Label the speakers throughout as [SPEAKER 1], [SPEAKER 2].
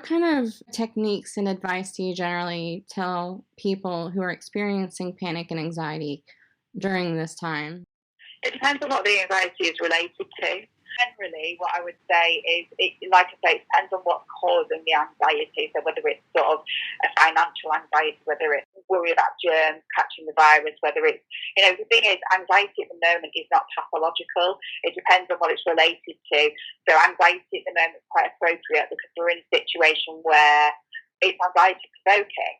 [SPEAKER 1] What kind of techniques and advice do you generally tell people who are experiencing panic and anxiety during this time?
[SPEAKER 2] It depends on what the anxiety is related to. Generally, what I would say is, like I say, it depends on what's causing the anxiety. So whether it's sort of a financial anxiety, whether it's worry about germs, catching the virus, whether it's, the thing is, anxiety at the moment is not pathological. It depends on what it's related to. So anxiety at the moment is quite appropriate because we're in a situation where it's anxiety provoking,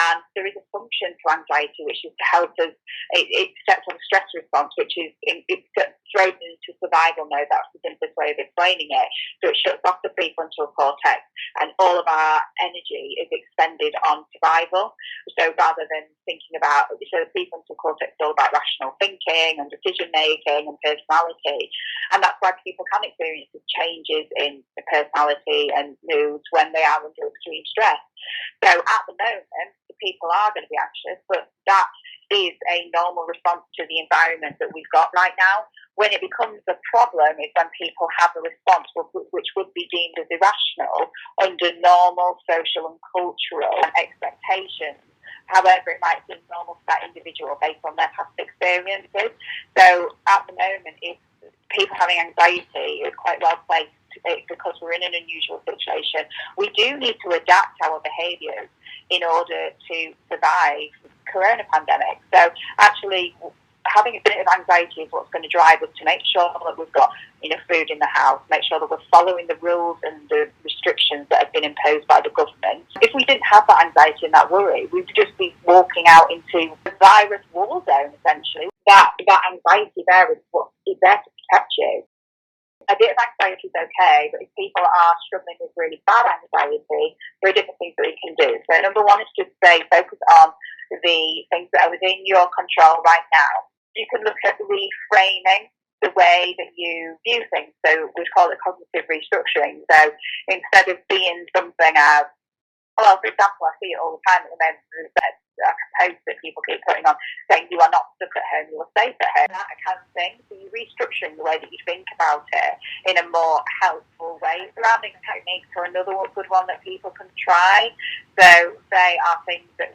[SPEAKER 2] and there is a function to anxiety which is to help us. It sets on a stress response, which is it's thrown into survival mode. That's the simplest way of explaining it. So it shuts off the prefrontal cortex, and all of our energy is expended on survival. So rather than thinking about, so the prefrontal cortex is all about rational thinking and decision making and personality, and that's why people can experience changes in personality and moods when they are under extreme stress. So at the moment, the people are going to be anxious, but that is a normal response to the environment that we've got right now. When it becomes a problem is when people have a response which would be deemed as irrational under normal social and cultural expectations. However, it might seem normal to that individual based on their past experiences. So at the moment, if people having anxiety is quite well placed because we're in an unusual situation. We do need to adapt our behaviours in order to survive the corona pandemic. So actually, having a bit of anxiety is what's going to drive us to make sure that we've got enough food in the house, make sure that we're following the rules and the restrictions that have been imposed by the government. If we didn't have that anxiety and that worry, we'd just be walking out into a virus war zone, essentially. That anxiety there is what is there to protect you. A bit of anxiety is okay, but if people are struggling with really bad anxiety, there are different things that you can do. So number one is just focus on the things that are within your control right now. You can look at reframing the way that you view things. So we call it cognitive restructuring. So instead of seeing something as, well, for example, I see it all the time at the moment. There's a post that people keep putting on saying you are not stuck at home, you are safe at home. That kind of thing. So you're restructuring the way that you think about it in a more helpful way. Surrounding techniques are another good one that people can try. So they are things that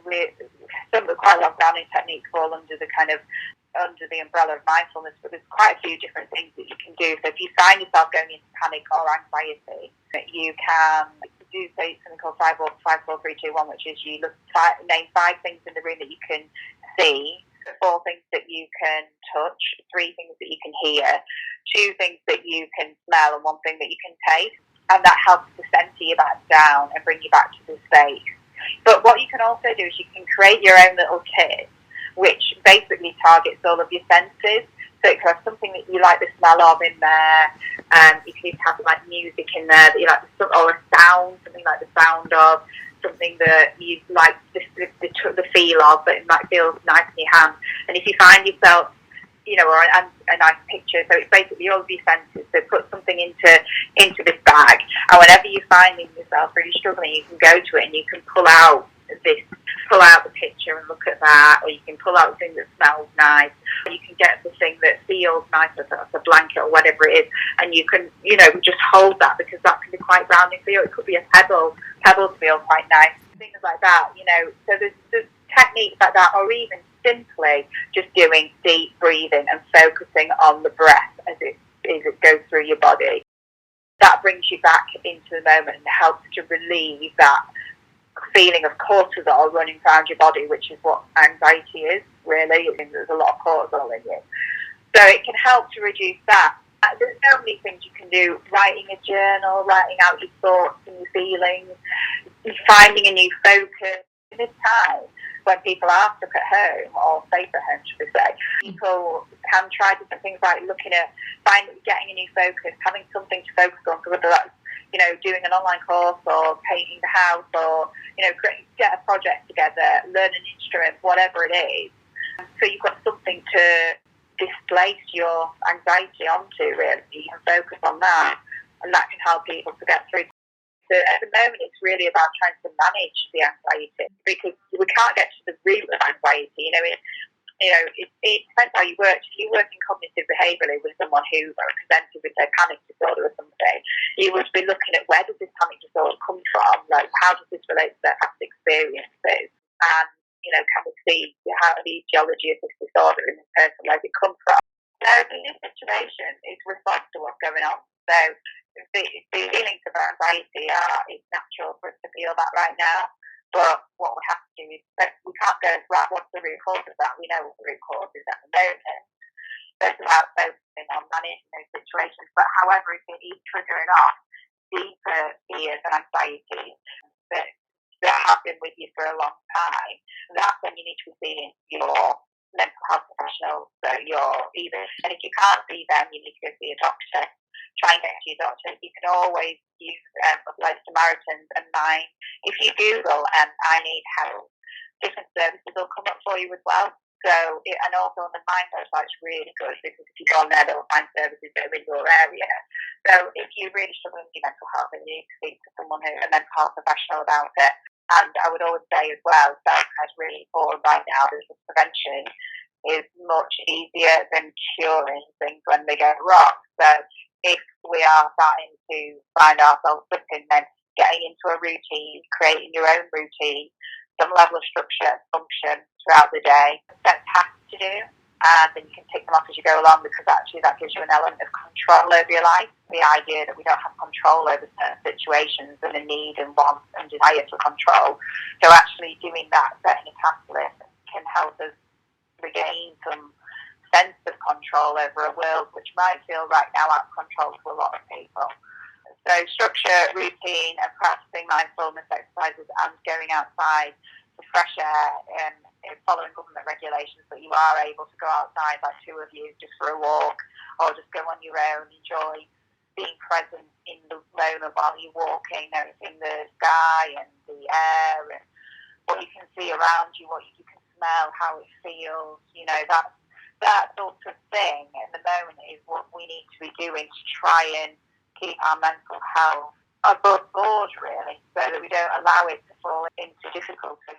[SPEAKER 2] some of the quite long grounding techniques fall under the umbrella of mindfulness, but there's quite a few different things that you can do. So if you find yourself going into panic or anxiety, you can do something called 5, 4, 3, 2, 1, which is you name 5 things in the room that you can see, 4 things that you can touch, 3 things that you can hear, 2 things that you can smell, and 1 thing that you can taste. And that helps to center you back down and bring you back to the space. But what you can also do is you can create your own little kit, which basically targets all of your senses. So it could have something that you like the smell of in there. You can even have like music in there that you like, or a sound, something like the sound of, something that you like the feel of, but it might feel nice in your hand. And if you find yourself, or a nice picture, so it's basically all of your senses. So put something into this bag, and whenever you're finding yourself really struggling, you can go to it and you can pull out the picture and look at that, or you can pull out the thing that smells nice, or you can get the thing that feels nice, if that's a blanket or whatever it is, and you can, just hold that, because that can be quite grounding for you. It could be a pebble feel quite nice, things like that, so there's techniques like that, or even simply just doing deep breathing and focusing on the breath as it goes through your body. That brings you back into the moment and helps to relieve that feeling of cortisol running around your body, which is what anxiety is, really. There's a lot of cortisol in you. So it can help to reduce that. There's so many things you can do. Writing a journal, writing out your thoughts and your feelings, finding a new focus. In this time, when people are stuck at home, or safe at home, should we say, people can try different things like getting a new focus, having something to focus on, so whether that's doing an online course or painting the house, or get a project together, learn an instrument, whatever it is. So you've got something to displace your anxiety onto, really. You can focus on that, and that can help people to get through. So at the moment, it's really about trying to manage the anxiety, because we can't get to the root of anxiety. it depends how you work. If you work in cognitive behaviourally with someone who presented with their panic disorder or something, you would be looking at where does this panic disorder come from? Like, how does this relate to their past experiences? And, can we see how the etiology of this disorder in this person, where it comes from? So in this situation, it's response to what's going on. So the feelings of anxiety it's natural for us to feel that right now. But what we have to do is, we can't go, right, what's the root cause of that? We know what the root cause is at the moment. So it's about focusing on managing those situations. But however, if it is triggering off deeper fears and anxieties that have been with you for a long time, that's when you need to be seeing your mental health professional. So and if you can't see them, you need to go see a doctor. Try and get to your doctor. You can always use like Samaritans and Mine. If you Google I need help, different services will come up for you as well. So, and also on the Mine website's really good, because if you go on there, they'll find services that are in your area. So if you're really struggling with your mental health, then you need to speak to someone a mental health professional about it. And I would always say as well, self-care is really important right now, because prevention is much easier than curing things when they go wrong. So if we are starting to find ourselves slipping, then getting into a routine, creating your own routine, some level of structure and function throughout the day, set tasks to do, and then you can tick them off as you go along, because actually that gives you an element of control over your life. The idea that we don't have control over certain situations and a need and want and desire for control. So actually doing that, setting a task list, can help us regain some sense of control over a world which might feel right now out of control to a lot of people. So structure, routine, and practicing mindfulness exercises and going outside for fresh air and following government regulations that you are able to go outside, like two of you, just for a walk, or just go on your own, enjoy being present in the moment while you're walking, noticing the sky and the air and what you can see around you, what you can smell, how it feels, that sort of thing at the moment is what we need to be doing to try and keep our mental health above board, really, so that we don't allow it to fall into difficulty.